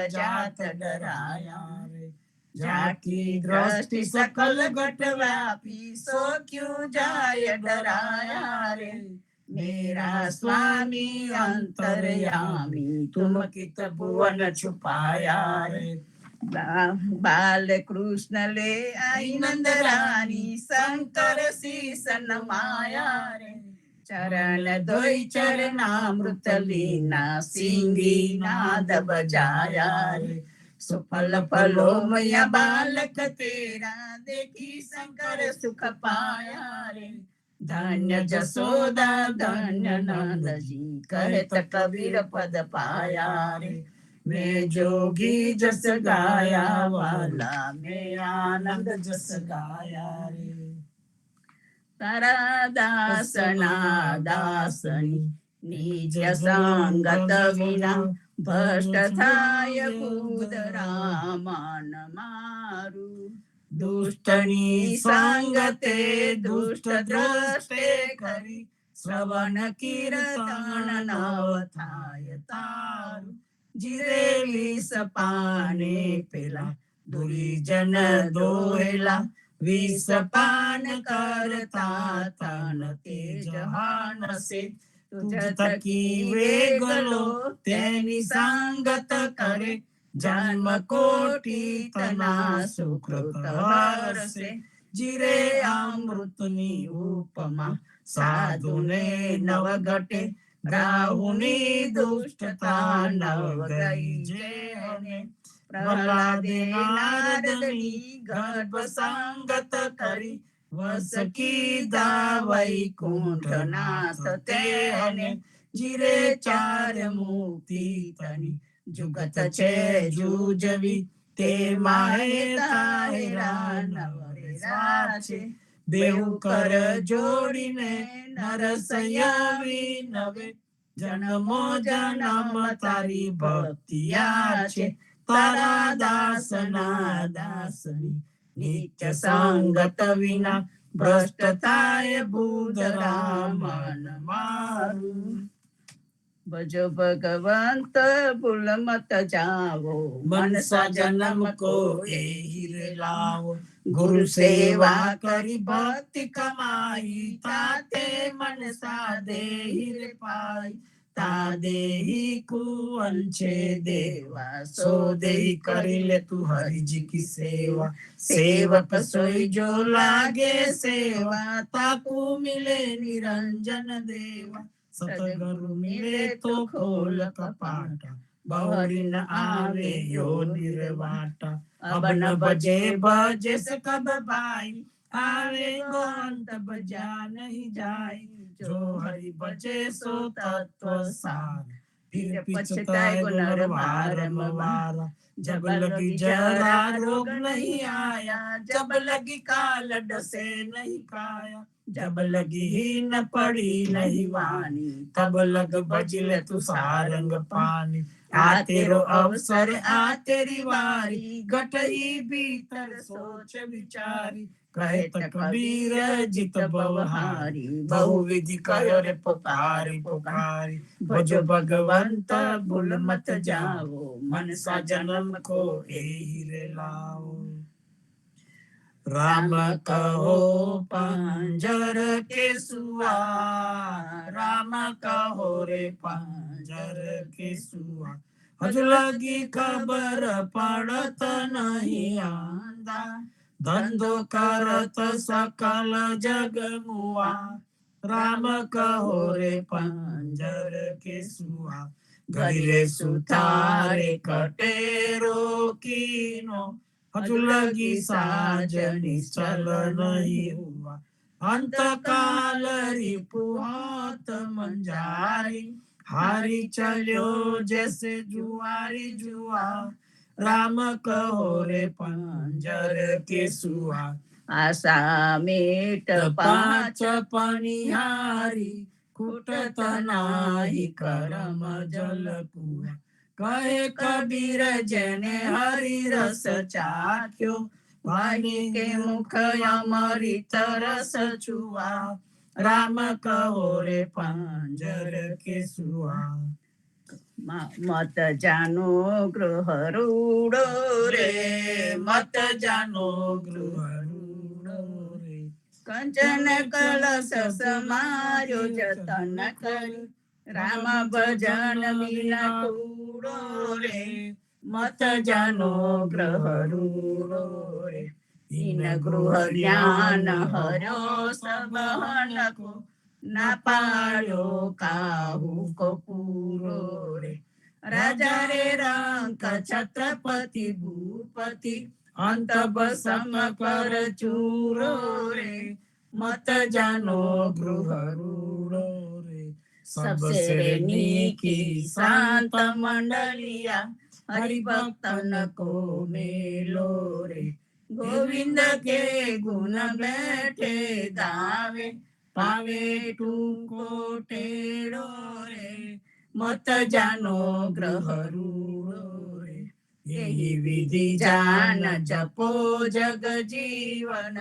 जात डराया रे। जाकी दृष्टि सकल घट व्यापी, सो क्यों जाय डराया रे। मेरा स्वामी अंतर्यामी, तुम कित भुवन छुपाया रे। बाल कृष्ण ले आई नंद रानी, शंकर शीस नमाया रे। चरण धोई चरणामृत लीना, सिंगी नाद बजाया रे। सुफल फलोमय बालक तेरा, देखी शंकर सुख पाया रे। धन्य जसोदा धन्य नंद जी, कहत कबीर पद पाया रे। मैं जोगी जस गाया वाला, मैं आनंद जस गाया रे। तारा दासना दासनी, निज संगत विना, भ्रष्ट थाय बुधरा मन मारू। दुष्टनी संगते दुष्ट द्रष्टे करी, श्रवण कीर्तन नव थाय तारू। जिरेली सपाने पेला, दुरीजन दोहेला, विषपान करता तन तेज हानसे। तुझ थकी वेगलो तेनी संगत करे, जन्म कोटि तना सुकृत हरसे। जिरे अमृतनी उपमा, साधुने नव घटे, राहुनी दुष्टता नव गई जेने। प्रहलादे नारदनी गर्भ संगत करी, वस की वैकुंठ नाथ ते हने। जिरे चार मुक्ति तनी, जुगत छे जूजवी, ते माहे ताहेरा नवरे राछे। देहु कर जोड़ीने नरसयावी नवे, जन्मो जन्म तारी भक्तिया छे। तारा दासना दासनी, नित्य संगत विना, भ्रष्टताय बुधरा मन मारू। भजो भगवंत भूल मत जाओ, मनसा जन्म को एहि रे लाओ। गुरु सेवा करी भक्ति कमाई, ताते मनसा देहि रे पाई। ता देहि कुवंचे देवा, सो देहि करिले तू हरि जी की सेवा। सेवक सोई जो लागे सेवा, ताकू मिले निरंजन देवा। सतगुरु मिले तो खोल कपाटा, बहुरी न आवे यो निर्वाटा। अब न बजे बजे से कब भाई, आवे गोंत बजा नहीं जाई। जो हरि बजे सो तत्व सार, फिर पछताए गो नर मारम वारा। जब लगी जरा रोग नहीं आया, जब लगी काल डसे नहीं काया। जब लगी ही न पड़ी नहीं वानी, तब लग बजले तू सारंग पानी। आ तेरो अवसर आ तेरी वारी, घट ही भीतर सोच विचारी। कहे कबीर जित बवहारी, बहुविधि कहो रे पुकारी पुकारी। भजो भगवंत भूल मत जाओ, मनसा जन्म को एहि रे लाओ। राम कहो पंजर के सुआ, राम कहो रे पंजर के सुआ। हज लगी खबर पड़त नहीं आंदा, धंधो करत सकल जग मुआ। राम कहो रे पंजर के सुआ, घड़ीरे सुतारे कटेरो कीनो। हज लगी साजनी चल नहीं हुआ, अंत काल रिपुहात मंजारी। हारी चलो जैसे जुआरी जुआ, राम कहो रे पंजर के सुआ। आशा मेट पाँच पनिहारी, कुटत नाही करम जल कुआ। कहे कबीर जने हरि रस चाख्यो, वाणी के मुख अमृत रस छुआ। राम कहो रे पंजर के सुआ। મત જાનો ગૃહ રૂડો રે, મત જાનો ગૃહ રૂડો રે, કંચન કલશ સમાર્યો જતન કરી, રામ ભજન વિના કૂડો રે, મત જાનો ગ્રહ રૂડો રે, ઇન ગૃહ જ્ઞાન હર્યો સબહન કો, ના પાડ્યો કાહુ કો પૂરો રે, રાજા રે રંક છત્રપતિ ભૂપતિ, અંત બસમ કર ચૂરો રે, મત જાનો ગૃહ રૂડો રે, सबसे नीकी शांत मंडलिया, हरिभक्तन को मेलो रे, गोविंद के गुण बैठे गावे, पावे टूको टेढ़ो रे, मत जानो ग्रह रूडो रे, यही विधि जान जपो जग जीवन,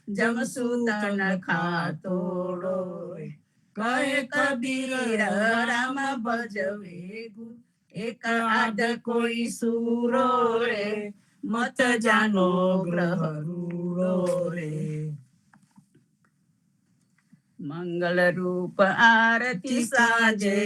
जम सूतन खातोड़ो रे, कहे कबीर राम भजवे गुण, एक आध कोई सूरो रे, मत जानो ग्रह रूडो रे, मंगल रूप आरती साजे,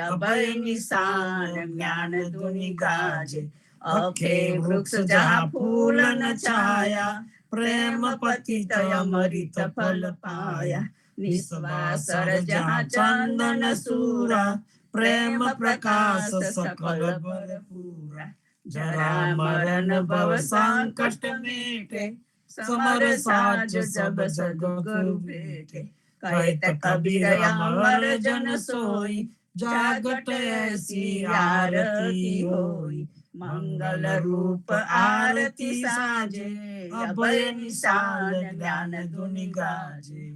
अभय निशान ज्ञान धुनि गाजे, अखे वृक्ष जहाँ फूल न छाया, प्रेम पतित अमृत फल पाया, निस्वासर जहाँ चंदन सूरा, प्रेम प्रकाश सकल भरपूरा, जरा मरण भव संकट मेटे, समर साज जब जग गुरु भेटे, कहत कबीर अमर जन सोई, जागट ऐसी आरती होई, मंगल रूप आरती साजे, अभय निशान ज्ञान धुनि गाजे,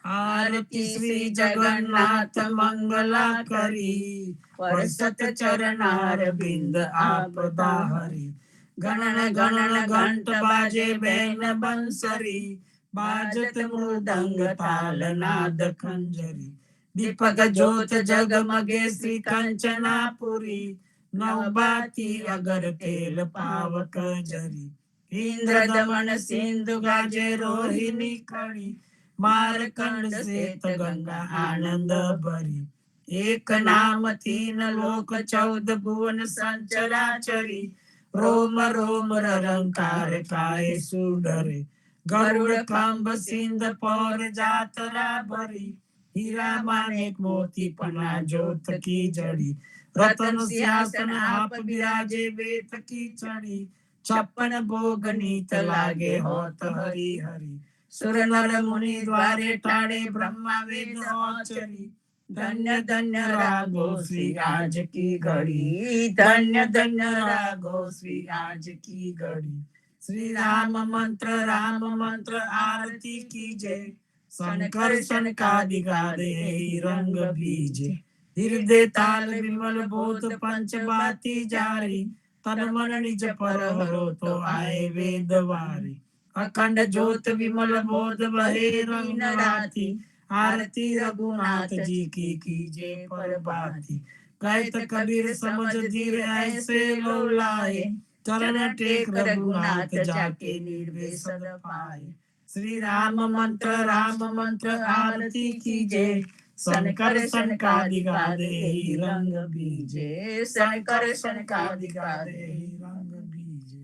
आरती श्री जगन्नाथ मंगला करी, परसत चरणार बिंद आपदा हरी, गणन गणन घंट बाजे बैन बंसरी, बाजत मृदंग ताल नाद खंजरी, दीपक ज्योत जगमगे श्री कंचनापुरी, नवबाती अगर तेल पावक जरी, इंद्र दमन सिंधु गाजे रोहिणी खड़ी, मारकंड श्वेत गंगा आनंद भरी, एक नाम तीन लोक 14 भुवन संचराचरी, रोम रोम रंकार काय सुडरे, गरुड़ खंभ सिंध पौर जातरा भरी, हीरा मानिक मोती पन्ना जोत की जड़ी, रतन सिंहासन आप विराजे वेत की चढ़ी, 56 भोग नीत लागे होत हरि हरि, सुर नर मुनि द्वारे टाड़े ब्रह्मा वेद औचरी, धन्य धन्य रागो श्री आज की घड़ी, धन्य धन्य रागो श्री आज की घड़ी, श्री राम मंत्र आरती कीजे, शंकर शनकादिगादे रंग बीजे, हृदय ताल विमल बोध पंच बाती जारी, तन मन निज पर हरो तो आए वेद वारी, अखंड ज्योत विमल बोध बहे रंग राती, आरती रघुनाथ जी की कीजे पर बाती, कहत कबीर समझ धीर ऐसे लो लाए, चरण टेक रघुनाथ जाके निर्वेशन पाए, श्री राम मंत्र आरती कीजे, शंकर शनकादिगादे रंग बीजे, शंकर शनकादिगादे रंग बीजे।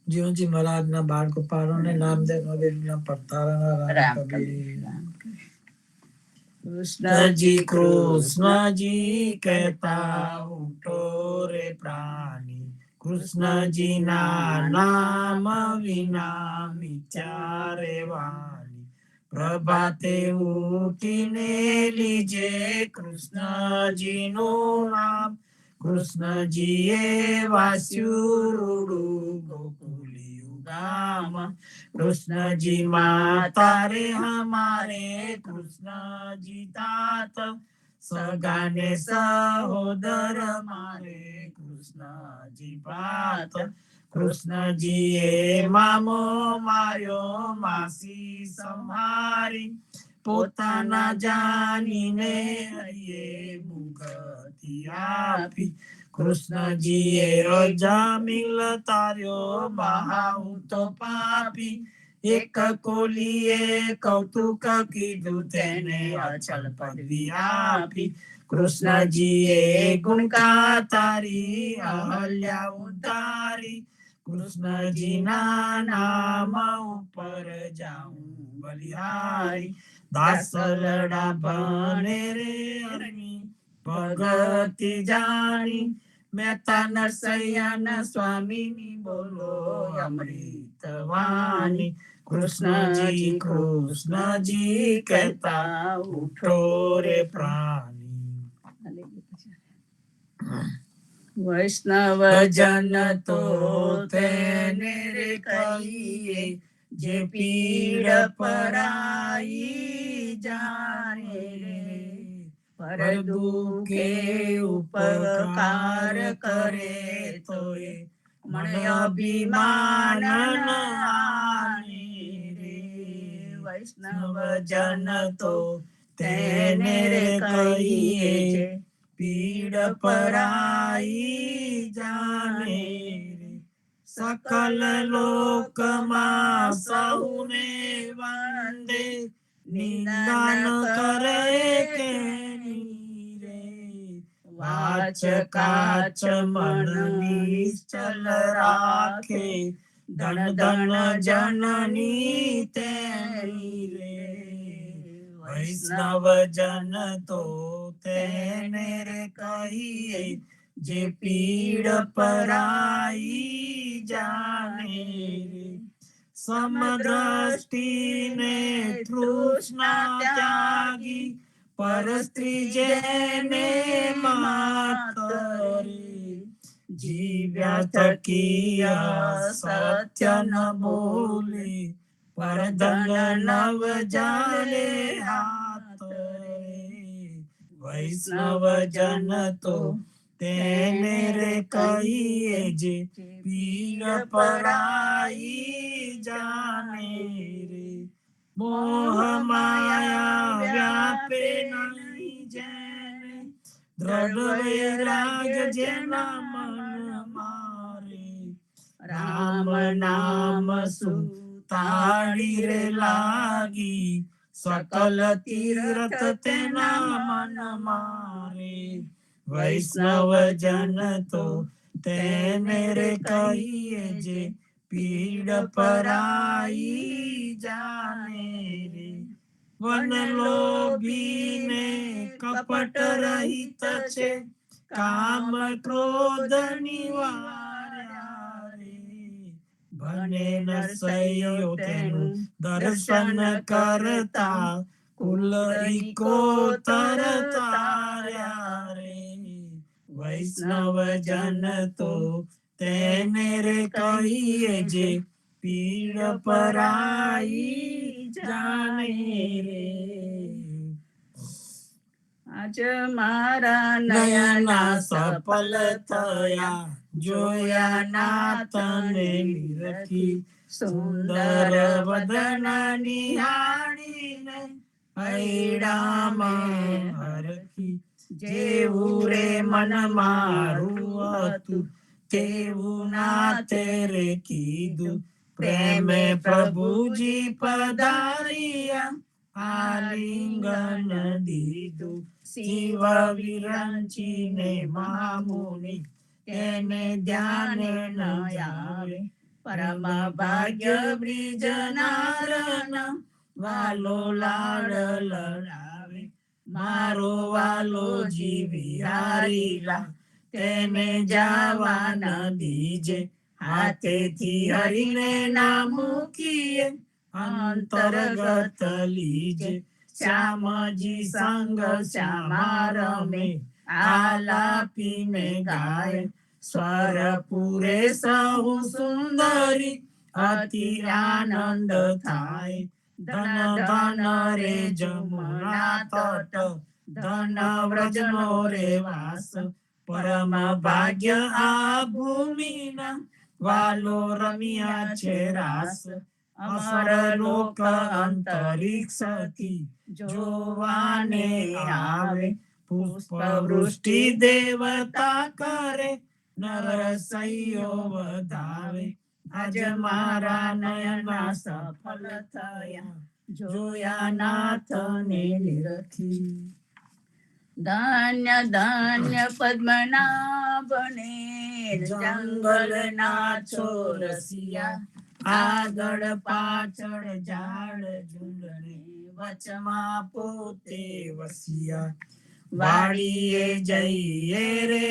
જીવનજી મહારાજના બાળ ગોપાલોને નામદેવ વગેરેના પડતારાના રામ કબીર, कृष्ण जी कहता उठो रे प्राणी, कृष्ण जी ना नाम विना विचारे वाणी, प्रभाते उठीने लीजे कृष्ण जी नो नाम, कृष्ण जी ये वास्यु रूडू गोकुली धाम। कृष्ण जी माता रे हमारे, कृष्ण जी तात सगाने सहोदर मारे, कृष्ण जी पात। कृष्ण जी ए मामो मार्यो मासी संहारी, પોતાના જાનીને હૈયે મુગતિ આપી। કૃષ્ણજીએ અજામિલ તાર્યો મહાઉ તો પાપી, એક કોલીએ કૌતુક કીધું તેને અચલ પદવી આપી। કૃષ્ણજીએ ગુણકા તારી અહલ્યા ઉતારી, કૃષ્ણજીના નામ ઉપર જાઉં બલિહારી। દાસલડા બને રે હરની ભગતિ જાણી, મહેતા નરસૈયાન સ્વામીની બોલો અમૃત વાણી। કૃષ્ણજી કૃષ્ણજી કહેતા ઉઠો રે પ્રાણી। વૈષ્ણવ જન તો તેને રે કહીએ, જે પીડ પરાઈ જાણે રે। પર દુઃખે ઉપકાર કરે તો એ મને અભિમાન ન આને રે। વૈષ્ણવ જન તો તેને રે કહીએ, જે પીડ પરાઈ જાણે રે। સકલ લોકમાં સૌને વંદે, નિંદા ન કરે કેની રે। વાચ કાચ મન નિશ્ચલ રાખે, ધન ધન જનની તેની રે। વૈષ્ણવ જન તો તેને રે કહીએ, જે પીડ પરાઈ જાણે રે। સમદ્રષ્ટિને તૃષ્ણા ત્યાગી, પર સ્ત્રી જેને માતરે। જીવ્યા થકી સત્ય ન બોલે, પર ધન નવ જાલે હાથ રે। વૈષ્ણવ જન તો તેને રે કહીએ, જે પીડ પરાઈ જાણે રે। મોહ માયા વ્યાપે નહીં જેને, દ્રઢ વૈરાગ્ય જેના મન મારે। રામ નામ સુતાડી રે લાગી, સકલ તીર્થ તેના મન મારે। વૈષ્ણવ જન તો તેને રે કહીએ, જે પીડ પરાઈ જાણે રે। વન લોભીને કપટ રહિત છે, કામ ક્રોધ નિવાર્યા રે। ભને નરસૈયો તેનું દર્શન કરતા, કુલ ઇકોતર તાર્યા રે। વૈષ્ણવ જન તો તેને રે કહીએ, જે પીડ પરાઈ જાણે રે। આજ મારા નયના સફલ થયા, જોયા નાથને નિરખી। સુંદર વદન નિહાળીને હૈડામાં હરખી। જેવું રે મન મારું હતું, તેવું નાથે રે કીધું। પ્રેમે પ્રભુજી પધાર્યા, આલિંગન દીધું। શિવ વિરંચીને મહામુનિ, તેને ધ્યાન ન આવે। પરમ ભાગ્ય બ્રિજ નારન, વાલો લાડ લડાવે। મારો વાલો જીવી હારીલા, તેને જાવા ન દીજે। હાથેથી હરીને ના મૂકીએ, અંતર્ગત લીજે। શ્યામજી સંગ શ્યામા રમે, આલાપીને ગાય। સ્વર પૂરે સહુ સુંદરી, અતિ આનંદ થાય. ધન ધન રે જમુના તટ, ધન વ્રજનો રે વાસ. પરમ ભાગ્ય આ ભૂમિના, વાલો રમ્યા છે રાસ. અમર લોક અંતરિક્ષથી જોવાને આવે. પુષ્પ વૃષ્ટિ દેવતા કરે, નરસૈયો વધાવે. આજ મારા નયના સફળ થયા, જોયા નાથને નિરખી. ધન્ય ધન્ય પદ્મનાભને, જંગલના ચોરસિયા. આગળ પાછળ ઝાડ ઝૂંડને, વચમાં પોતે વસિયા. વાડીએ જઈએ રે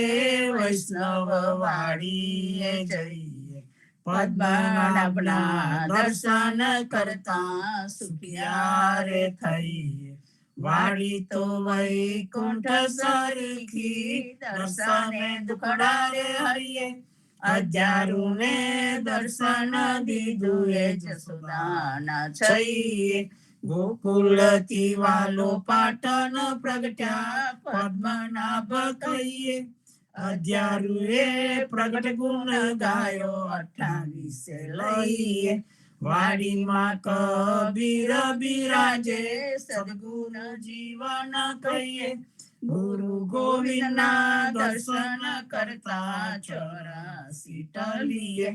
વૈષ્ણવ, વાડીએ જઈએ. પદ્મનાભના દર્શન કરતા સુખિયા રે થઈએ. વાડી તો વૈકુંઠ સરખી, દર્શને દુખડા રે હરિયે. અજારુને દર્શન દીધું એ જસોદાના છઈએ. ગોકુળથી વાલો પાટણ પ્રગટ્યા, પદ્મનાભ કહીએ. અધ્યારુએ પ્રગટ ગુણ ગાયો, 28 લઈએ. વાડીમાં કબીર બિરાજે, સદગુણ જીવન કહીએ. ગુરુ ગોવિંદના દર્શન કરતા 84 ટલીએ.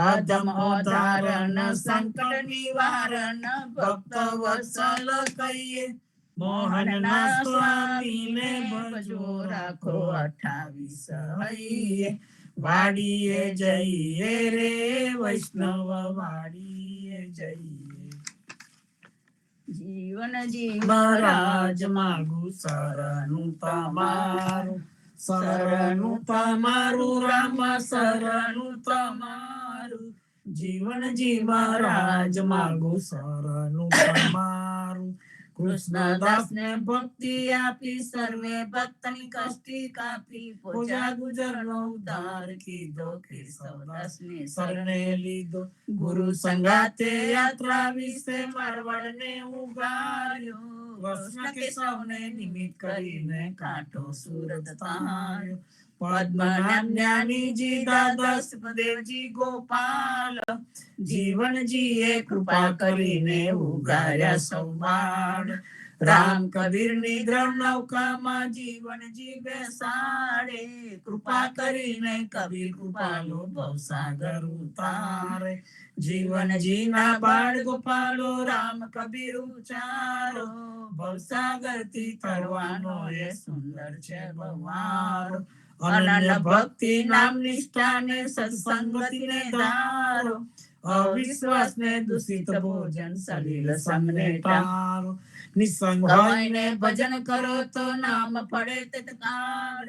અધમ અધારણ સંકટ નિવારણ, ભક્ત વત્સલ કહીએ. મોહનના સ્વામીને ભજો, રાખો 28 હૈયે. વાડીએ જઈએ રે વૈષ્ણવ, વાડીએ જઈએ. જીવન મહારાજ માગું શરણું તમારું, શરણું તમારું રામ, શરણું તમારું. જીવનજી મહારાજ માગું શરણું તમારું. કૃષ્ણદાસને ભક્તિ આપી, સર્વે ભક્તની કષ્ટી કાપી. પૂજા ગુજરનો ઉદ્ધાર કીધો, કેશવદાસને શરણે લીધો. ગુરુ સંગાતે યાત્રા વિશે મારવાડને ઉગાર્યો. કૃષ્ણ કેશવને નિમિત્ત કરીને કાંઠો સુરત તાર્યો. પદ્મનાભ જ્ઞાનીજી દાદા સુખદેવજી ગોપાલ, જીવનજીએ કૃપા કરીને ઉગાર્યા સૌ બાળ. રામ કબીરની દ્રઢ નૌકામાં જીવનજી બેસાડે. કૃપા કરીને કબીર કૃપાલો ભવસાગર ઉતારે. જીવનજીના બાળ ગોપાલો રામ કબીર ઉચારો. ભવસાગરથી તરવાનો એ સુંદર છે ભવારો. અનન્ય ભક્તિ નામ નિષ્ઠાને સત્સંગતિને ધારો. અવિશ્વાસને દૂષિત ભોજન સલીલ સંગને ટાળો. નિસંગ હોઈને ભજન કરો તો નામ પડે તત્કાળ.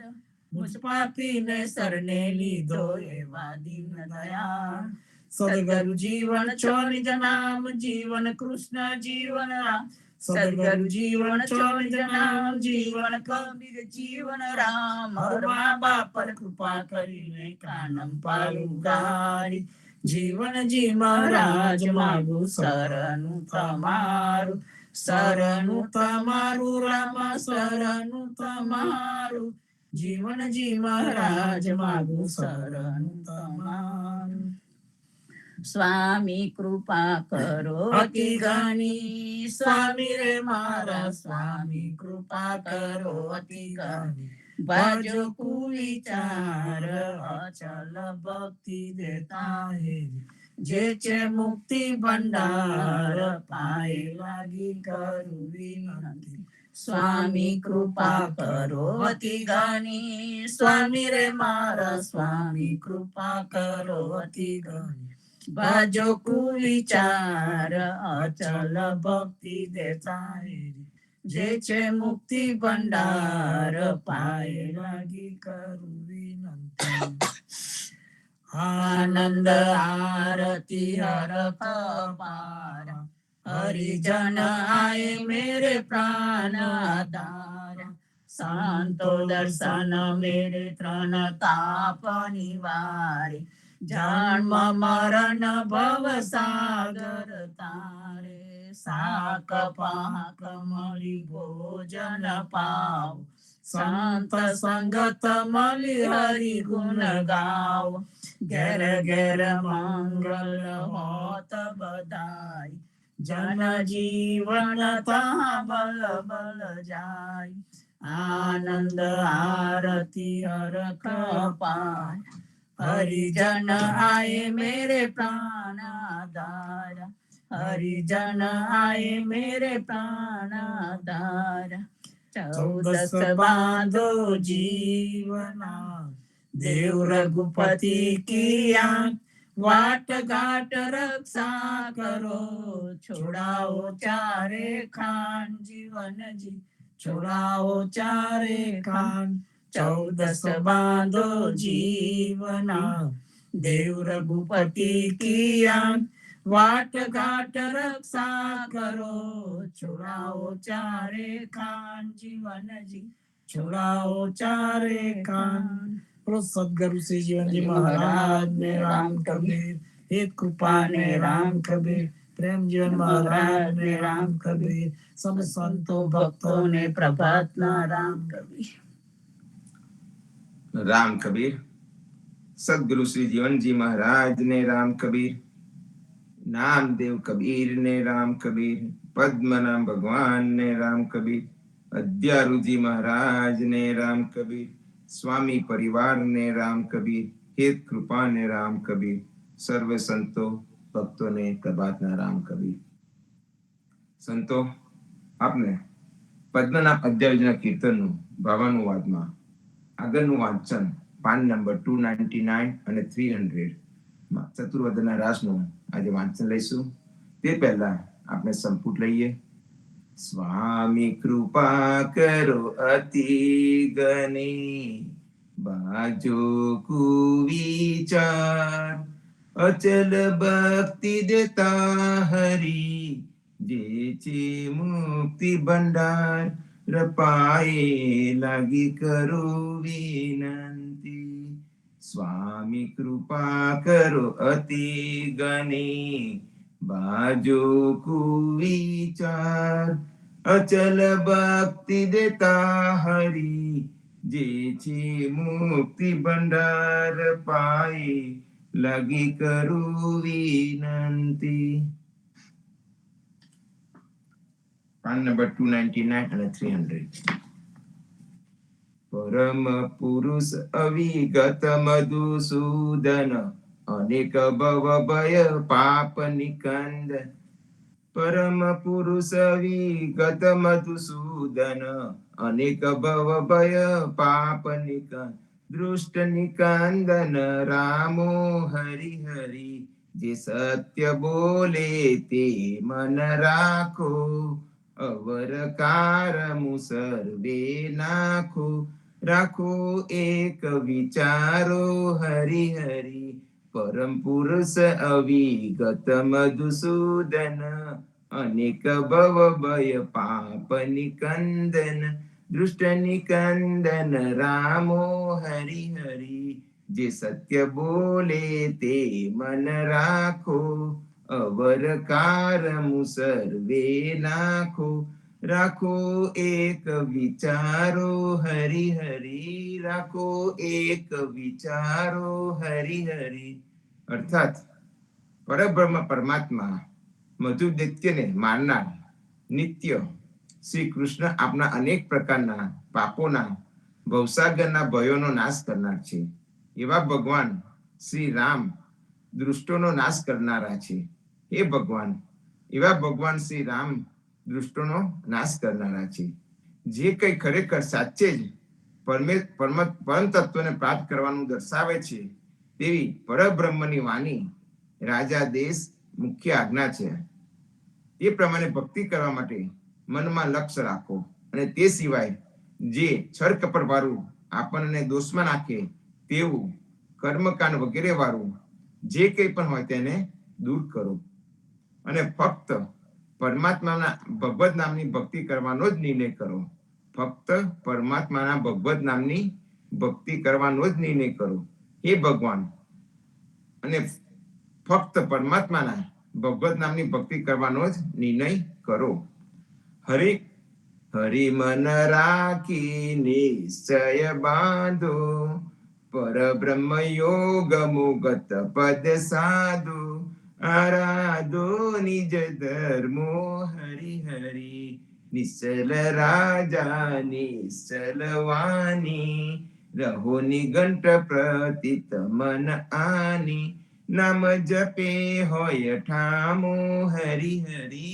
મુજ પાપીને શરણે લીધો એવા દીન દયાળ. સદગુરુ જીવન છો નિજ નામ, જીવન કૃષ્ણ જીવન રામ. સદગુરુ જીવન છો નિજ નામ, જીવન કબીર જીવન રામ. મા બાપ પર કૃપા કરીને કાનમ પાલું ગારી. જીવનજી મહારાજ માગું શરણું તમારું, શરણું તમારું રામ, શરણું તમારું. જીવનજી મહારાજ માગું શરણું તમારું. સ્વામી કૃપા કરો અતિ ઘણી, સ્વામી રે મારા સ્વામી કૃપા કરો અતિ ઘણી. ભજો કુવિચાર અચલ ભક્તિ દેતા હે. જે છે મુક્તિ ભંડાર પાએ લાગી કરું વિનંતી. સ્વામી કૃપા કરો અતિ ઘણી, સ્વામી રે મારા સ્વામી કૃપા કરો અતિ ઘણી. ભજો કુવિચાર અચલ ભક્તિ દેતા હે. જે છે મુક્તિ ભંડાર પાએ લાગી કરું વિનંતી. આનંદ આરતી હરખ પાર, હરિજન આય મેરે પ્રાણ આધાર. શાંતો દર્શન મેરે ત્રણ તાપ નિવારે. જન્મ મરણ ભવ સાગર તારે, સાક પાક મળી ભોજન પાવ, સંત સંગત મળી હરિ ગુણ ગાવ, ઘેર ઘેર મંગલ હોત બધાય, જન જીવન તા બલ બલ જાય, આનંદ આરતી હરખ પાય, હરિજન આए मेरे प्राण आधार, हरिजन आए मेरे प्राण आधार, चौदस बांधो जीवना, देव रघुपति की आंख, वाट घाट रक्षा करो, छुड़ाओ चारे खान जीवन जी, छुड़ाओ चारे खान, 14 बांधो जीवना, देव रघुपति की आंख, वाट घाट रक्षा करो, छुड़ाओ चारे खान जीवन जी, छुड़ाओ चारे खान। बोलो सदगुरु श्री जीवन जी महाराज ने राम कबीर, हे कृपा ने राम कबीर, प्रेम जीवन महाराज ने राम कबीर, सब संतों भक्तों ने प्रभात ना राम कबीर। राम कबीर, सदगुरु श्री जीवन जी महाराज ने राम कबीर, नामदेव कबीर ने राम कबीर, पद्मनाभ भगवान ने राम कबीर, अद्यारू जी महाराज ने राम कबीर, स्वामी परिवार ने राम कबीर, हेत कृपा ने राम कबीर, सर्व संतों भक्तों ने प्रभात ना राम कबीर। संतो आपने पद्मनाभ अध्याय कीर्तन भावानुवाद में આગળનું વાંચન પાન નંબર 299 અને 300 માં ચતુર્વદના રાસનું આજે વાંચન લઈશું. તે પહેલા આપણે સંપુટ લઈએ. સ્વામી કૃપા કરો અતિ ગણી, બાજો કુવિચાર, અચલ ભક્તિ દેતા હરી, જે છે મુક્તિ ભંડાર, રપાએ લાગી કરો વિનંતી. સ્વામી કૃપા કરો અતિ ગણી, બાજો કુવિચાર, અચલ ભક્તિ દેતા હરી, જે છે મુક્તિ ભંડાર, પાએ લાગી કરો વિનંતી. પાન નંબર 299 અને 300. પરમ પુરુષ અવિગત મધુસૂદન, અનેક ભવ ભય પાપ નિકંદ. પરમ પુરુષ અવિગત મધુસૂદન, અનેક ભવ ભય પાપ નિકંદ. દૃષ્ટ નિકંદન રામો હરિ હરિ, જે સત્ય બોલે તે મન રાખો, અવર કારમુ સર્વે નાખો. રાખો એક વિચારો હરિ હરિ, પરમ પુરુષ અવિગત મધુસૂદન, અનેક ભવ ભય પાપ નિકંદન. દૃષ્ટ નિકંદન રામો હરિ હરિ, જે સત્ય બોલે તે મન રાખો, અવર કારમુ સર્વે નાખો. રાખો એક વિચારો હરિ હરિ, રાખો એક વિચારો હરિ હરિ. અર્થાત પરબ્રહ્મ પરમાત્મા મધુ દૈત્યને મારનાર નિત્ય શ્રી કૃષ્ણ આપના અનેક પ્રકારના પાપોના ભવસાગરના ભયોનો નાશ કરનાર છે. એવા ભગવાન શ્રી રામ દૃષ્ટોનો નાશ કરનારા છે. હે ભગવાન, એવા ભગવાન શ્રી રામ દૃષ્ટોનો નાશ કરનારા છે. જે કંઈ ખરેખર સાચે જ પરમ તત્વને પ્રાપ્ત કરવાનું દર્શાવે છે તેવી પરબ્રહ્મની વાણી રાજા દેશ મુખ્ય આજ્ઞા છે. તે પ્રમાણે ભક્તિ કરવા માટે મનમાં લક્ષ્ય રાખો, અને તે સિવાય જે છળ કપટ વાળું આપણને દોષમાં નાખે તેવું કર્મકાંડ વગેરે વાળું જે કંઈ પણ હોય તેને દૂર કરો, અને ફક્ત પરમાત્માના ભગવદ નામની ભક્તિ કરવાનો જ નિર્ણય કરો. ફક્ત પરમાત્માના ભગવદ નામની ભક્તિ કરવાનો જ નિર્ણય કરો. હે ભગવાન, અને ફક્ત પરમાત્માના ભગવત નામની ભક્તિ કરવાનો જ નિર્ણય કરો. હરિ હરિ મન રાખી નિશ્ચય બાંધો, પરબ્રહ્મ યોગ મુગત પદ સાધુ, આરાધો નિજ ધર્મો હરિ હરિ, નિશ્ચલ રાજા નિશ્ચલ વાણી, રહો નિગંઠ પ્રતિત મન આની, નામ જપે હોય ઠામો હરિ હરિ,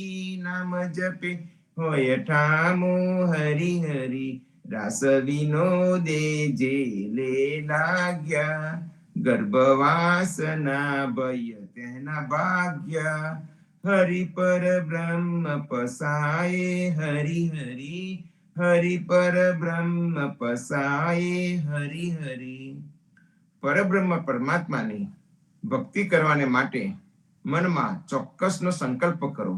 નામ જપે હોય ઠામો હરિ હરિ, રાસ વિનોદે જેલે લાગ્યા, ગર્ભવાસના ભય તેના ભાગ્યા, હરિ પર બ્રહ્મ પસાયે હરિ હરિ, હરિ પર બ્રહ્મ પસાયે હરિ હરિ. પરબ્રહ્મ પરમાત્માની ભક્તિ કરવાને માટે મનમાં ચોક્કસનો સંકલ્પ કરો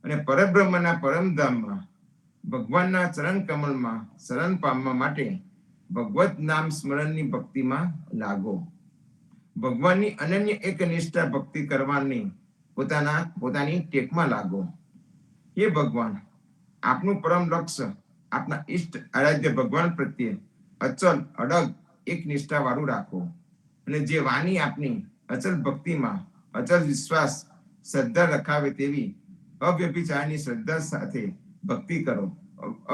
અને પરબ્રહ્મના પરમધામમાં ભગવાનના ચરણ કમળમાં શરણ પામવા માટે ભગવત નામ સ્મરણની ભક્તિમાં લાગો. ભગવાનની અનન્ય એકનિષ્ઠા ભક્તિ કરવાની પોતાની ટેકમાં લાગો. હે ભગવાન, આપનું પરમ લક્ષ્ય આપના ઈષ્ટ આરાધ્ય ભગવાન પ્રત્યે અચલ અડગ એક નિષ્ઠા વાળું રાખો અને જે વાણી આપની અચલ ભક્તિમાં અચલ વિશ્વાસ શ્રદ્ધા રખાવે તેવી અવ્યભિચારની શ્રદ્ધા સાથે ભક્તિ કરો.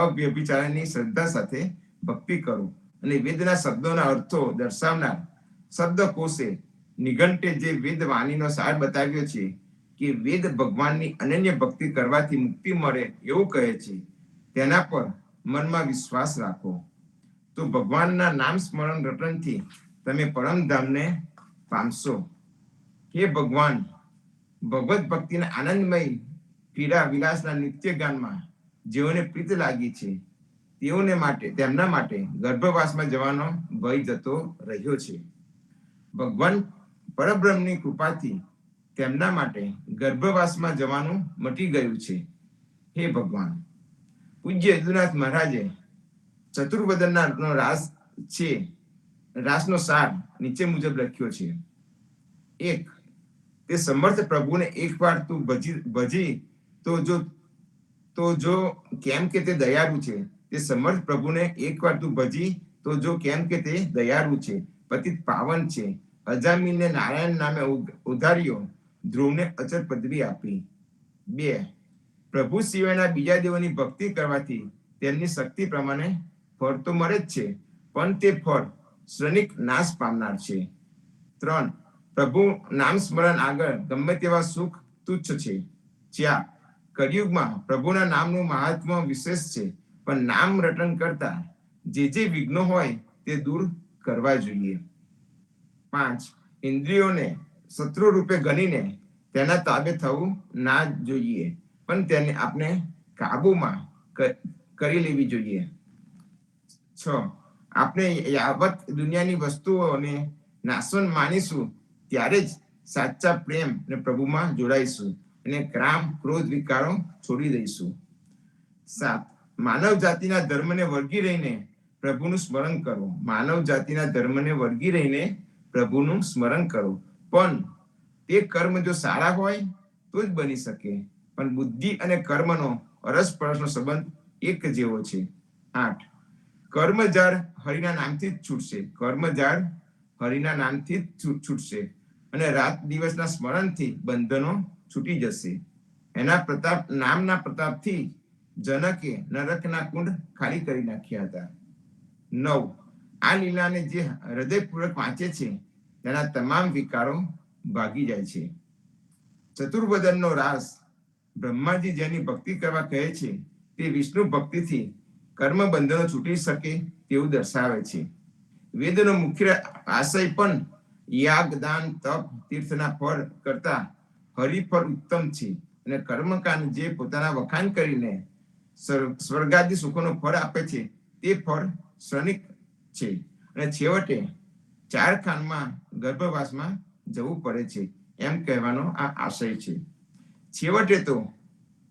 અવ્યભિચારની શ્રદ્ધા સાથે ભક્તિ કરો અને વેદના શબ્દોના અર્થો દર્શાવનાર શબ્દકોશે નિઘંટે જે વેદ વાણીનો સાર બતાવ્યો છે કે વેદ ભગવાનની અનન્ય ભક્તિ કરવાથી મુક્તિ મળે એવું કહે છે, તેના પર મનમાં વિશ્વાસ રાખો તો ભગવાનના નામ સ્મરણ રટનથી તમે પરમધામને પામશો. હે ભગવાન, ભગવત ભક્તિના આનંદમય પીડા વિલાસના નિત્ય ગાનમાં જેઓને પ્રીત લાગી છે તેમના માટે ગર્ભવાસમાં જવાનો ભય જતો રહ્યો છે. ભગવાન પરબ્રહ્મની કૃપાથી તેમના માટે ગર્ભવાસમાં જવાનું મટી ગયું છે. હે ભગવાન, પૂજ્ય યદુનાથ મહારાજે ચતુર્વદનનો રાસનો સાર નીચે મુજબ લખ્યો છે. 1. તે સમર્થ પ્રભુને એકવાર તું ભજી તો જો કેમ કે તે દયાળુ છે. તે સમર્થ પ્રભુને એકવાર તું ભજી તો જો કેમ કે તે દયાળુ છે, પતિત પાવન છે. અજામીનને નારાયણ નામે ઉધાર્યો, ધ્રુવને અચર પદવી આપી. 2. પ્રભુ સિવાયના બીજા દેવોની ભક્તિ કરવાથી તેમની શક્તિ પ્રમાણે ફળ તો મળે જ છે, પણ તે ફળ ક્ષણિક નાશ પામનાર છે. 3. પ્રભુ નામ સ્મરણ આગળ ગમે તેવા સુખ તુચ્છ છે. 4. કળિયુગમાં પ્રભુના નામનું મહાત્મ્ય વિશેષ છે, પણ નામ રટન કરતા જે વિઘ્નો હોય તે દૂર કરવા જોઈએ. 5. ઇન્દ્રિયોને શત્રુ રૂપે ગણીને તેના તાબે થવું ના જોઈએ, પણ તેને આપણે કાબુમાં કરી લેવી જોઈએ. 6. આપણે યાવત દુનિયાની વસ્તુઓને નાશવંત માનીશું ત્યારે જ સાચા પ્રેમ અને પ્રભુમાં જોડાઈશું અને કામ ક્રોધ વિકારો છોડી દઈશું. 7. માનવ જાતિના ધર્મને વળગી રહીને પ્રભુનું સ્મરણ કરો. માનવ જાતિના ધર્મને વળગી રહીને પ્રભુનું સ્મરણ કરો, પણ તે કર્મ જો સારા હોય તો જ બની શકે, પણ બુદ્ધિ અને કર્મનો અરસપરસનો સંબંધ એક જેવો છે. 8. કર્મજાળ હરિના નામથી જ છૂટશે. કર્મજાળ હરિના નામથી જ છૂટશે અને રાત દિવસના સ્મરણથી બંધનો છૂટી જશે. એના નામના પ્રતાપથી જનકે નરકના કુંડ ખાલી કરી નાખ્યા હતા. 9. આ લીલાને જે હૃદયપૂર્વક વાંચે છે તેના તમામ વિકારો ભાગી જાય છે. ચતુર્વદનનો રાસ બ્રહ્માજી જેની ભક્તિ કરવા કહે છે તે વિષ્ણુ ભક્તિથી કર્મ બંધનો છૂટી શકે તેવું દર્શાવે છે. વેદનો મુખ્ય આશય પણ યાગ, દાન, તપ, તીર્થના ફળ કરતા હરિફળ ઉત્તમ છે અને કર્મકાંડ જે પોતાના વખાણ કરીને સ્વર્ગાદી સુખોનું ફળ આપે છે તે ફળ ક્ષણિક છે અને છેવટે 4 ખાંડમાં ગર્ભવાસમાં જવું પડે છે એમ કહેવાનો આ આશય છે. છેવટે તો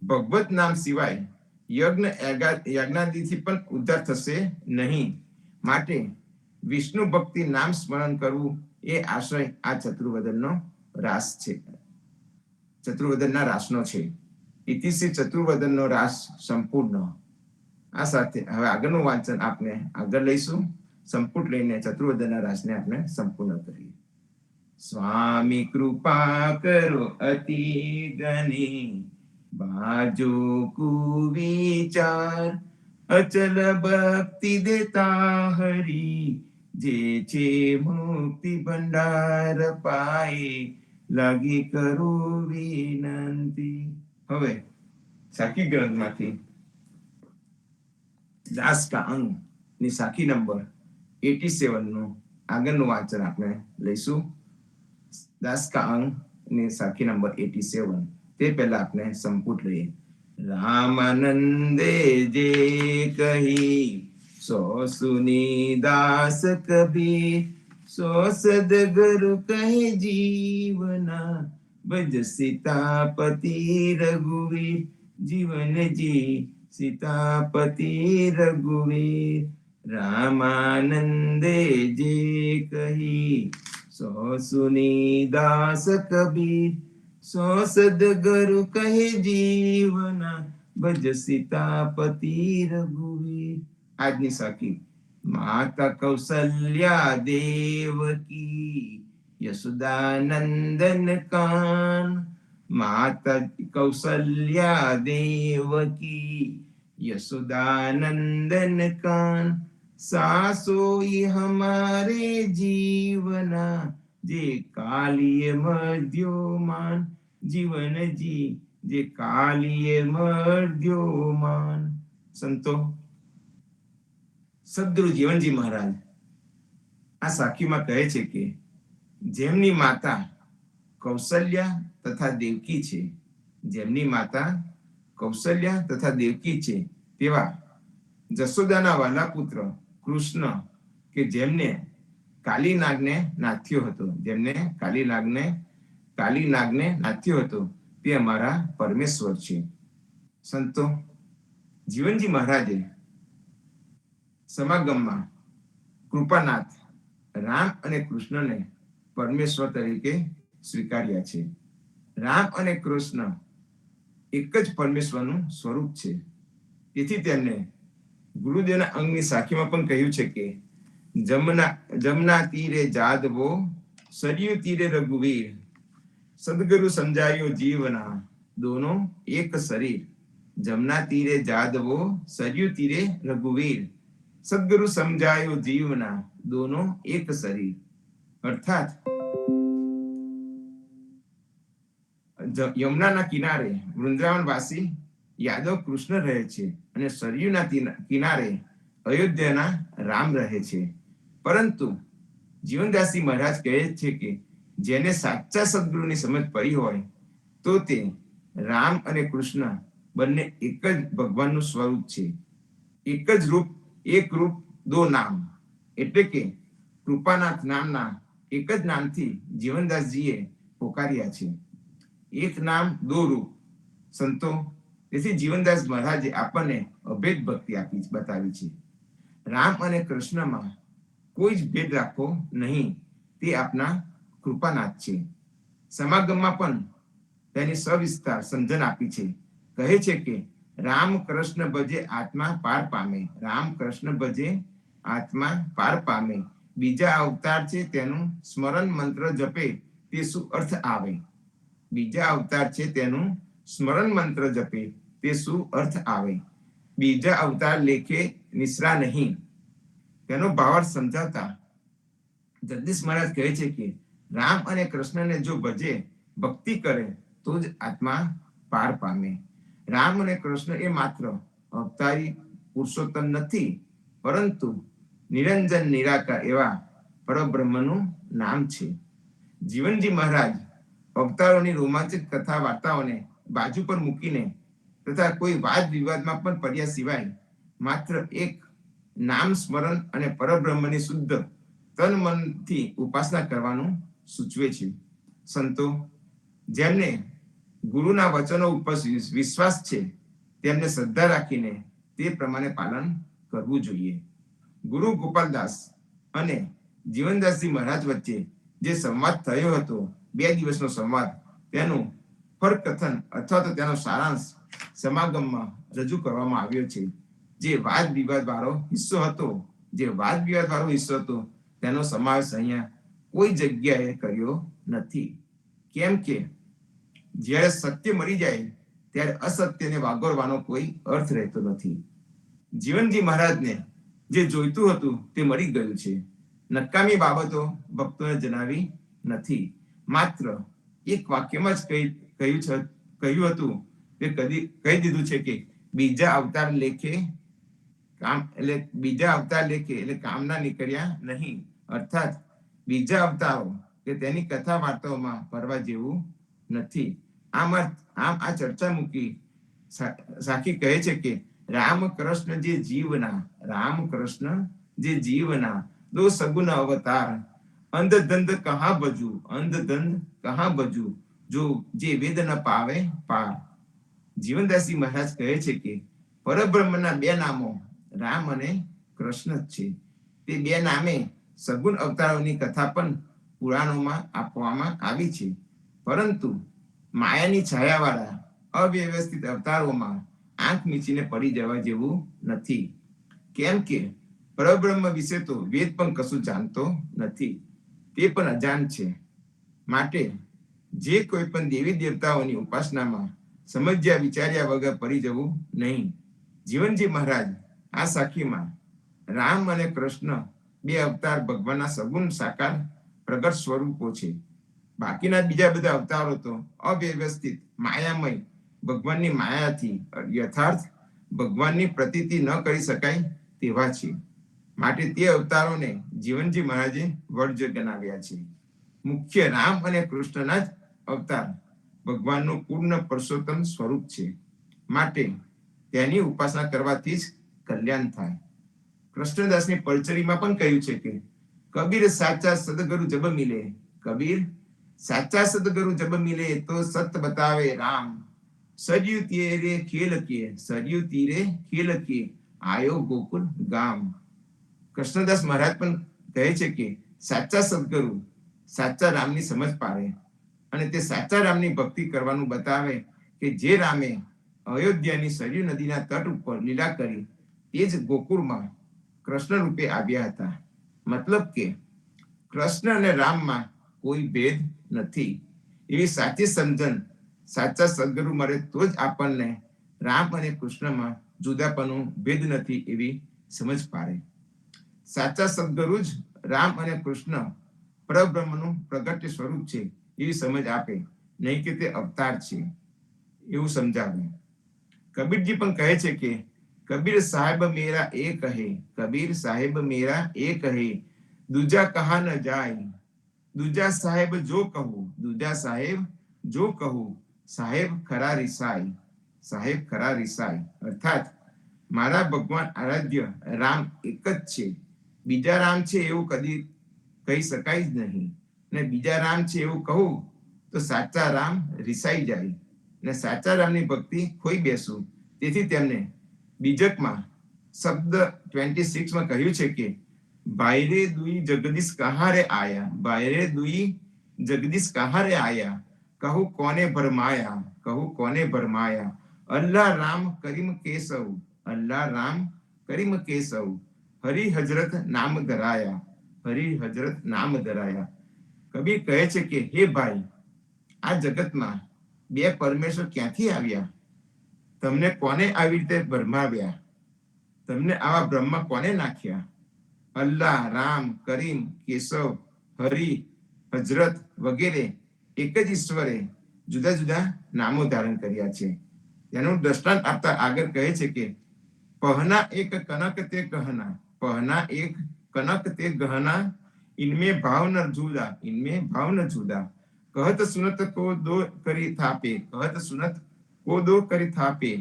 ભગવત નામ સિવાય યજ્ઞાદિથી પણ ઉદ્ધાર થશે નહીં. માટે વિષ્ણુ ભક્તિ નામ સ્મરણ કરવું એ આશ્રય આ ચતુર્વદનનો રાસ છે, ચતુર્વદનના રાસનો છે. ઇતિશ્રી ચતુર્વદનનો રાસ સંપૂર્ણ. આ સાથે હવે આગળનું વાંચન આપણે આગળ લઈશું. સંપુટ લઈને ચતુર્વદનના રાસને આપણે સંપૂર્ણ કરીએ. સ્વામી કૃપા કરો અતિ ગણે, બાજો કુવિચાર, અચલ ભક્તિ દેતા હરી, જે છે મુક્તિ ભંડાર પાએ, લાગી કરું વિનંતી. હવે સાખી ગ્રંથમાંથી દાસ કા અંગ ની સાખી નંબર 87 નું આગળનું વાંચન આપણે લઈશું. દાસ કા અંગ ની સાખી નંબર 87. તે પહેલા આપણે સંપુટ લઈએ. રામાનંદે જે કહી સો સુની દાસ કબીર, સો સદગુરુ કહે જીવના, ભજ સીતાપતિ રઘુવીર, જીવન જી સીતાપતિ રઘુવીર. રામાનંદે જે કહી સો સુની દાસ કબીર, સો સદગુરુ કહે જીવના, ભજ સીતાપતિ રઘુવીર. આજની સાખી. માતા કૌશલ્યા દેવકી, યશોદાનંદન કાન, માતા કૌશલ્યા દેવકી, યશોદાનંદન કાન, सासोई हमारे जीवना, जे कालिय मध्योमान, जीवन जी जे कालिय मध्योमान. संतो સદગુરુ જીવનજી મહારાજ આ સાખીમાં કહે છે કે જેમની માતા કૌશલ્યા તથા દેવકી છે, જેમની માતા કૌશલ્યા તથા દેવકી છે, તેવા જશોદાના વાલા પુત્ર કૃષ્ણ કે જેમને કાલી નાગને નાથ્યો હતો, જેમને કાલી નાગને નાથ્યો હતો, તે અમારા પરમેશ્વર છે. સંતો જીવનજી મહારાજે સમાગમમાં કૃપાનાથ રામ અને કૃષ્ણને પરમેશ્વર તરીકે સ્વીકાર્યા છે. રામ અને કૃષ્ણ એક જ પરમેશ્વરનું સ્વરૂપ છે. તેથી તેમને ગુરુદેવના અંગની સાખીમાં પણ કહ્યું છે કે જમના તીરે જાદવો, સરયુ તીરે રઘુવીર, સદગુરુ સમજાયો જીવના, દોનો એક શરીર. જમના તીરે જાદવો, સરયુ તીરે રઘુવીર, સદગુરુ સમજાયો જીવના, દોનો એક શરીર. અર્થાત યમુનાના કિનારે વૃંદાવન વાસી યાદવ કૃષ્ણ રહે છે અને સરયુના કિનારે અયોધ્યાના રામ રહે છે. પરંતુ જીવનદાસજી મહારાજ કહે છે કે જેને સાચા સદગુરુની સમજ પડી હોય તો તે રામ અને કૃષ્ણ બંને એક જ ભગવાનનું સ્વરૂપ છે. એક જ રૂપ, એક રૂપ દો નામ. એટલે કે કૃપાનાથ નામના એક જ નામથી જીવનદાસજીએ પોકાર્યા છે. એક નામ દો રૂપ. સંતો તેથી જીવનદાસ મહારાજે આપણને અભેદ ભક્તિ બતાવી છે. રામ અને કૃષ્ણમાં કોઈ જ ભેદ રાખવો નહીં, તે આપના કૃપાનાથ છે. સમાગમમાં પણ તેની સવિસ્તાર સમજણ આપી છે. કહે છે કે રામ કૃષ્ણ ભજે આત્મા પાર પામે, રામ કૃષ્ણ ભજે આત્મા પાર પામે. બીજા અવતાર છે તેનું સ્મરણ મંત્ર જપે તે શું અર્થ આવે? બીજા અવતાર છે તેનું સ્મરણ મંત્ર જપે તે શું અર્થ આવે? બીજા અવતાર લેખે નિસરા નહીં. તેનો ભાવાર્થ સમજાવતા જગદીશ મહારાજ કહે છે કે રામ અને કૃષ્ણને જો ભજે, ભક્તિ કરે તો જ આત્મા પાર પામે. રામ અને કૃષ્ણ એ માત્ર અવતારી પુરુષોત્તમ નથી, પરંતુ નિરંજન નિરાકાર એવા પરબ્રહ્મનું નામ છે. જીવનજી મહારાજ અવતારોની રોમાંચક કથા વાર્તાઓને બાજુ પર મૂકીને તથા કોઈ વાદ વિવાદમાં પણ પડ્યા સિવાય માત્ર એક નામ સ્મરણ અને પરબ્રહ્મની શુદ્ધ તન મનથી ઉપાસના કરવાનું સૂચવે છે. સંતો જેમને ગુરુના વચનો ઉપર વિશ્વાસ છે તેમને શ્રદ્ધા રાખીને તે પ્રમાણે પાલન કરવું જોઈએ. ગુરુ ગોપાલદાસ અને જીવનદાસજી મહારાજ વચ્ચે જે સંવાદ થયો હતો, 2 દિવસનો સંવાદ, તેનું ફરકથન અથવા તો તેનો સારાંશ સમાગમમાં રજૂ કરવામાં આવ્યો છે. જે વાદ વિવાદ વાળો હિસ્સો હતો તેનો સમાવેશ અહીંયા કોઈ જગ્યાએ કર્યો નથી. કેમ કે જ્યારે સત્ય મરી જાય ત્યારે અસત્યને વાગોરવાનો કોઈ અર્થ રહેતો નથી. જીવનજી મહારાજને જે જોઈતું હતું તે મળી ગયું છે. નકામી બાબતો ભક્તોને જણાવી નથી. માત્ર એક વાક્યમાં જ કહ્યું હતું તે કહી દીધું છે કે બીજા અવતાર લેખે એટલે કામના નીકળ્યા નહીં. અર્થાત બીજા અવતારો કે તેની કથા વાર્તાઓમાં ભરવા જેવું નથી. આમ આ ચર્ચા મૂકી સાખી કહે છે કે રામકૃષ્ણ જે જીવના દો સગુન અવતાર, અંધધંધ કહા બજુ જો જે વેદ ન પાવે પાર. જીવનદાસજી મહારાજ કહે છે કે પરબ્રહ્મના 2 નામો રામ અને કૃષ્ણ જ છે. તે 2 નામે સગુણ અવતારોની કથા પણ પુરાણોમાં આપવામાં આવી છે. પરંતુ માયાની છાયાવાળા અવ્યવસ્થિત અવતારોમાં આંખ મીચીને પડી જવા જેવું નથી. કેમ કે પરબ્રહ્મ વિશે તો વેદ પણ કશું જાણતો નથી, તે પણ અજાણ છે. માટે જે કોઈ પણ દેવી દેવતાઓની ઉપાસનામાં સમજ્યા વિચાર્યા વગર પડી જવું નહીં. જીવનજી મહારાજ આ સાખીમાં રામ અને કૃષ્ણ 2 અવતાર ભગવાનના સગુણ સાકાર પ્રગટ સ્વરૂપો છે. બાકીના બીજા બધા અવતારો તો અવ્યવસ્થિત માયામય ભગવાનની માયાથી યથાર્થ ભગવાનની પ્રતીતિ ન કરી શકાય તેવા છે. માટે તે અવતારોને જીવનજી મહારાજે વર્જ ગણાવ્યા છે. મુખ્ય રામ અને કૃષ્ણના જ અવતાર ભગવાનનું પૂર્ણ પુરુષોત્તમ સ્વરૂપ છે. માટે તેની ઉપાસના કરવાથી જ કલ્યાણ થાય. કૃષ્ણદાસની પરચરીમાં પણ કહ્યું છે કે કબીર સાચા સદગુરુ જબ મિલે તો સત બતાવે રામ, સરયુ તીરે ખેલ કે આયો ગોકુલ ગામ. કૃષ્ણદાસ મહારાજ પણ કહે છે કે સાચા સદગુરુ સાચા રામની સમજ પાડે અને તે સાચા રામની ભક્તિ કરવાનું બતાવે કે જે રામે અયોધ્યાની સરયુ નદીના તટ ઉપર લીલા કરી તે જ ગોકુળમાં કૃષ્ણ રૂપે આવ્યા હતા. મતલબ કે કૃષ્ણ અને રામમાં કોઈ ભેદ નથી. એવી સાચી સમજણ સાચા સદગુરુ મળે તો જ આપણને રામ અને કૃષ્ણમાં જુદાપણું ભેદ નથી એવી સમજ પાડે. સાચા સદગુરુ જ રામ અને કૃષ્ણ પરબ્રહ્મનું પ્રગટ સ્વરૂપ છે એવી સમજ આપે, નહીં કે તે અવતાર છે એવું સમજાવે. કબીરજી પણ કહે છે કે કબીર સાહેબ મેરા એ કહે દૂજા કહા ન જાય, દૂજા સાહેબ જો કહું સાહેબ ખરા રિસાય. અર્થાત મારા ભગવાન આરાધ્ય રામ એક જ છે. બીજા રામ છે એવું કદી કહી શકાય જ નહીં. ને બીજા રામ છે એવું કહું તો સાચા રામ રિસાઈ જાય ને સાચા રામની ભક્તિ ખોઈ બેસું. તેથી તેમને બીજકમાં શબ્દ 26માં કહ્યું છે કે ભાઈરે દુઈ જગદીશ કહારે આયા, કહું કોને ભરમાયા, અલ્લાહ રામ કરીમ કેસવ, હરિ હજરત નામ ધરાયા. કબીર કહે છે કે હે ભાઈ, આ જગતમાં 2 પરમેશ્વર ક્યાંથી આવ્યા? તમને કોને આવી રીતે ભરમાવ્યા? તમને આવા બ્રહ્મમાં કોને નાખ્યા? અલ્લાહ, રામ, કરીમ, કેશવ, હરિ, હજરત વગેરે એક જ ઈશ્વરે જુદા જુદા નામો ધારણ કર્યા છે. તેનું દ્રષ્ટાંત આપતા આગળ કહે છે કે પહના એક કનક તે ગહના, ઇનમે ભાવ ન જુદા, કહત સુનત કો દો કરી થાપે,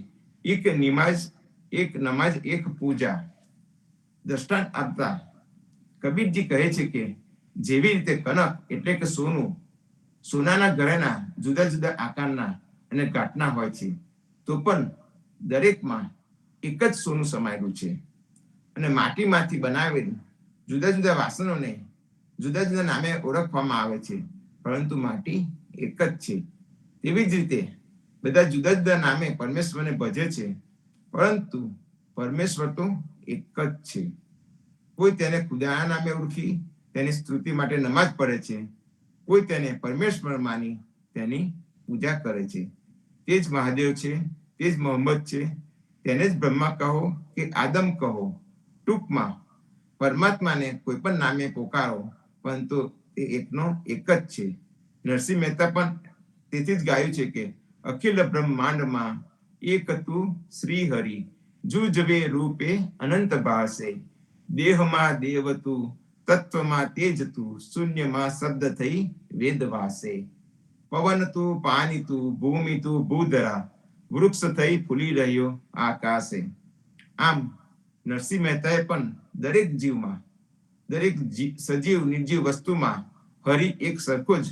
એક નમાજ એક પૂજા. દ્રષ્ટાંત આપતા કબીરજી કહે છે કે જેવી રીતે કનક એટલે કે સોનાના ઘરેણા જુદા જુદા આકારના અને ઘાટના હોય છે, તો પણ દરેકમાં એક જ સોનું સમાયેલું છે. અને માટીમાંથી બનાવેલ જુદા જુદા વાસણોને જુદા જુદા નામે ઓળખવામાં આવે છે, પરંતુ માટી એક જ છે. તેવી જ રીતે બધા જુદા જુદા નામે પરમેશ્વરને ભજે છે, પરંતુ પરમેશ્વર તો એક જ છે. કોઈ તેને ખુદાના નામે ઓળખી તેની સ્તુતિ માટે નમાજ પઢે છે, કોઈ તેને પરમેશ્વર માની તેની પૂજા કરે છે. તે જ મહાદેવ છે, તે જ મોહમ્મદ છે, તેને જ બ્રહ્મા કહો કે આદમ કહો. ટૂંકમાં પરમાત્માને કોઈ પણ નામે પોકારો, પરંતુ તે એકનો એક જ છે. નરસિંહ મહેતા પણ તેથી જ ગાયું છે કે અખિલ બ્રહ્માંડમાં એક તું શ્રી હરિ, જુજવે રૂપે અનંત ભાસે. દેહમાં દેવ તું, તત્વમાં તેજ તું, શૂન્યમાં શબ્દ થઈ વેદ વાસે. પવન તું, પાણી તું, ભૂમિ તું, ભૂધરા, વૃક્ષ થઈ ફૂલી રહ્યો આકાશે. આમ નરસિંહ મહેતાએ પણ દરેક જીવમાં, દરેક સજીવ નિર્જીવ વસ્તુમાં હરિ એક સરખો જ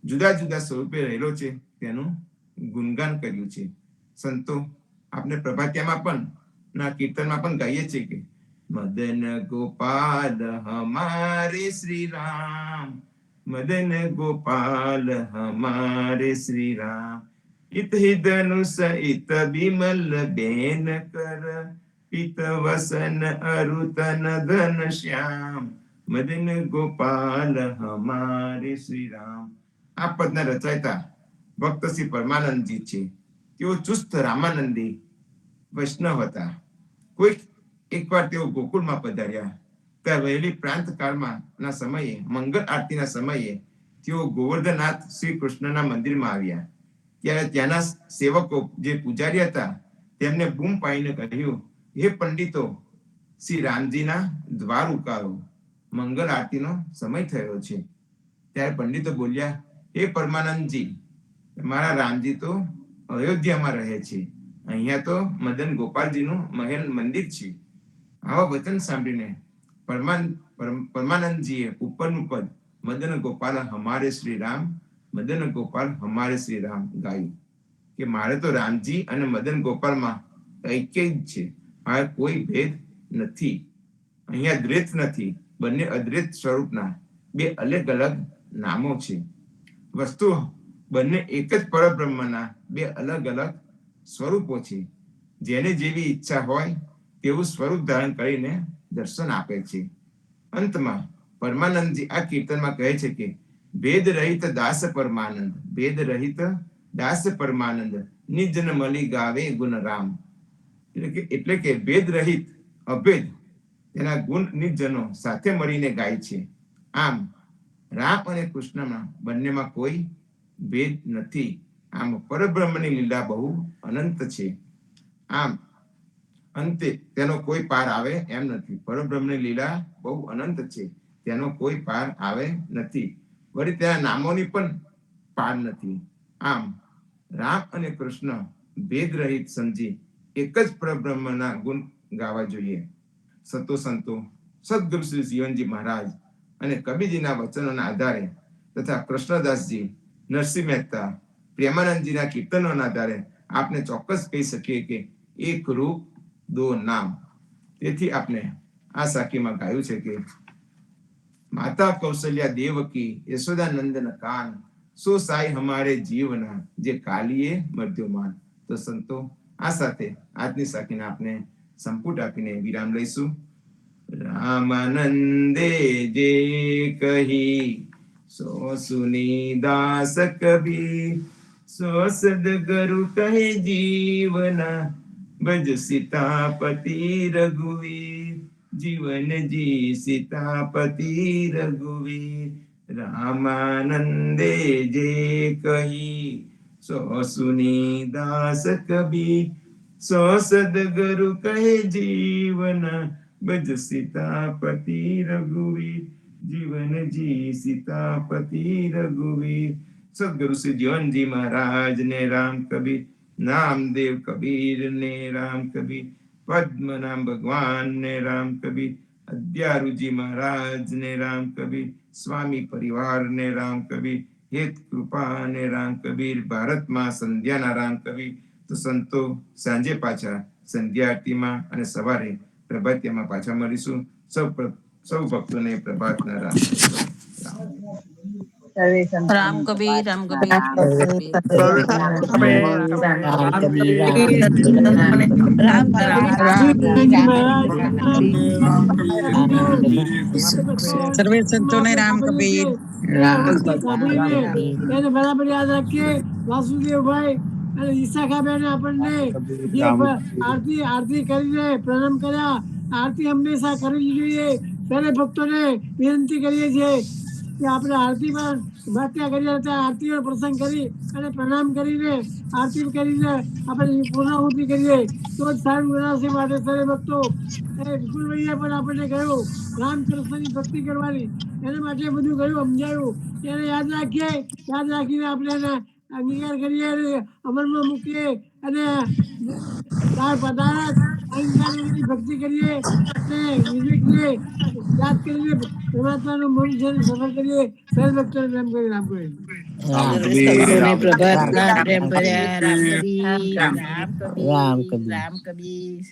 જુદા જુદા સ્વરૂપે રહેલો છે તેનું ગુણગાન કર્યું છે. સંતો આપણે પ્રભાતિયામાં પણ ના કીર્તનમાં પણ ગાઈએ છીએ કે મદન ગોપાલ હમારે શ્રી રામ, મદન ગોપાલ હમારે શ્રી રામ. इत धनुष इत बिमल बेन कर, પિત વસન અરુતન ધન શ્યામ, મદન ગોપાલ હમારે શ્રી રામ. આ પદના રચયિતા ભક્ત શ્રી પરમાનંદજી છે. તેઓ ચુસ્ત રામાનંદી વૈષ્ણવ હતા. કોઈક એકવાર તેઓ ગોકુળમાં પધાર્યા. ત્યાં વહેલી પ્રાંત કાળમાં ના સમયે, મંગળ આરતીના સમયે તેઓ ગોવર્ધનનાથ શ્રી કૃષ્ણના મંદિરમાં આવ્યા. ત્યારે ત્યાંના સેવકો જે પૂજારી હતા તેમને બૂમ પાડીને કહ્યું, હે પંડિતો, શ્રી રામજીના દ્વાર ઉકાળો, મંગળ આરતીનો સમય થયો છે. ત્યારે પંડિતો બોલ્યા, હે પરમાનંદજી, મારા રામજી તો અયોધ્યામાં રહે છે, અહીંયા તો મદન ગોપાલજીનું મહેલ મંદિર છે. આવા વચન સાંભળીને પરમાનંદજીએ ઉપરનું પદ મદન ગોપાલ હમારે શ્રી રામ, મદન ગોપાલ હમારે શ્રી રામ ગાયું કે મારે તો રામજી અને મદન ગોપાલમાં ઐક્ય જ છે, આ કોઈ ભેદ નથી. અહીંયા દ્વૈત નથી, બંને અદ્વૈત સ્વરૂપના બે અલગ અલગ નામો છે. વસ્તુ બંને એક જ પરબ્રહ્મના બે અલગ અલગ સ્વરૂપો છે. જેને જેવી ઈચ્છા હોય તેવું સ્વરૂપ ધારણ કરીને દર્શન આપે છે. અંતમાં પરમાનંદજી આ કીર્તનમાં કહે છે કે ભેદ રહિત દાસ પરમાનંદ, ભેદ રહિત દાસ પરમાનંદ, નિજન મલી ગાવે ગુણ રામ. એટલે કે ભેદ રહિત, અભેદ તેના ગુણ નિજનો સાથે મળીને ગાય છે. આમ રામ અને કૃષ્ણમાં બંનેમાં કોઈ ભેદ નથી. આમ પરબ્રહ્મની લીલા બહુ અનંત છે. આમ અંતે તેનો કોઈ પાર આવે એમ નથી. પરબ્રહ્મની લીલા બહુ અનંત છે, તેનો કોઈ પાર આવે નથી. વળી તેના નામોની પણ પાર નથી. આમ રામ અને કૃષ્ણ ભેદ રહિત સમજી એક જ પરબ્રહ્મના ગુણ ગાવા જોઈએ. સંતો સદગુરુ શ્રી જીવનજી મહારાજ અને કબીરજીના વચનોના આધારે તથા કૃષ્ણદાસજી, નરસિંહ મહેતા, પ્રેમાનંદજીના કીર્તનોના આધારે આપણે ચોક્કસ કહી શકીએ કે એક રૂપ દો નામ. તેથી આપણે આ સાખીમાં ગાયું છે કે માતા કૌશલ્યા દેવકી યશોદાનંદન કાન, સો સાઈ હમારે જીવના જે કાલીએ મર્દ્યોમાન. તો સંતો આ સાથે આજની સાખીને આપણે સંપુટ આપીને વિરામ લઈશું. રામાનંદે જે કહી સો સુની દાસ કબીર, સો સદગરુ કહે જીવના, ભજ સીતાપતિ રઘુવીર, જીવન જી સીતાપતિ રઘુવીર. રામાનંદે જે કહી સો સુની દાસ કબીર, સો સદગરુ કહે જીવના, ભજ સીતાપતિ રઘુવીર, જીવન જી સીતાપતિ રઘુવીર. સદગુરુ શ્રી જીવનજી મહારાજ ને રામ કબીર, નામદેવ કબીર ને રામ કબીર, પદ્મનામ ભગવાન ને રામ કબીર, અદ્યારુજી મહારાજ ને રામ કબીર, સ્વામી પરિવાર ને રામ કબીર, હેત કૃપા ને રામ કબીર, ભારતમાં સંધ્યાના રામ કબીર. તો સંતો સાંજે પાછા સંધ્યા આરતીમાં અને સવારે પ્રભાતિયામાં પાછા મળીશું. સૌ સૌ ભક્તોને પ્રભાતના રામ રામ કબીર રામ કબીર રામ કબીર રામ સર્વે સંતોને રામ કબીર એને બરાબર યાદ રાખીએ. વાસુદેવભાઈ અને ઈશાખાબેન આપણને જે આરતી કરીને પ્રણામ કર્યા. આરતી હંમેશા કરવી જોઈએ. ત્યારે ભક્તોને વિનંતી કરીએ છીએ કે આપણે આરતીમાં વાક્યા કરીએ ત્યાં આરતીનો પ્રસંગ કરી અને પ્રણામ કરીને આરતી કરીને આપણે પૂર્ણાહુતિ કરીએ તો જ સારું ગણાશે. માટે સરે ભક્તો વિપુલભાઈએ પણ આપણને કહ્યું રામકૃષ્ણની ભક્તિ કરવાની, એના માટે બધું કહ્યું, સમજાયું. એને યાદ રાખીએ. યાદ રાખીને આપણે એને અંગીકાર કરીએ અને અમલમાં મૂકીએ અને ત્યાર પધારા સાયંકાળની ભક્તિ કરીએ અને વિવેકને યાદ કરીને પરમાત્માનું મન સફળ કરીએ. સર્વ ભક્તોને રામ કરી રામ કરી પ્રભાતના પ્રેમ ભર્યા રામ કબીર રામ કબીર રામ કબીર.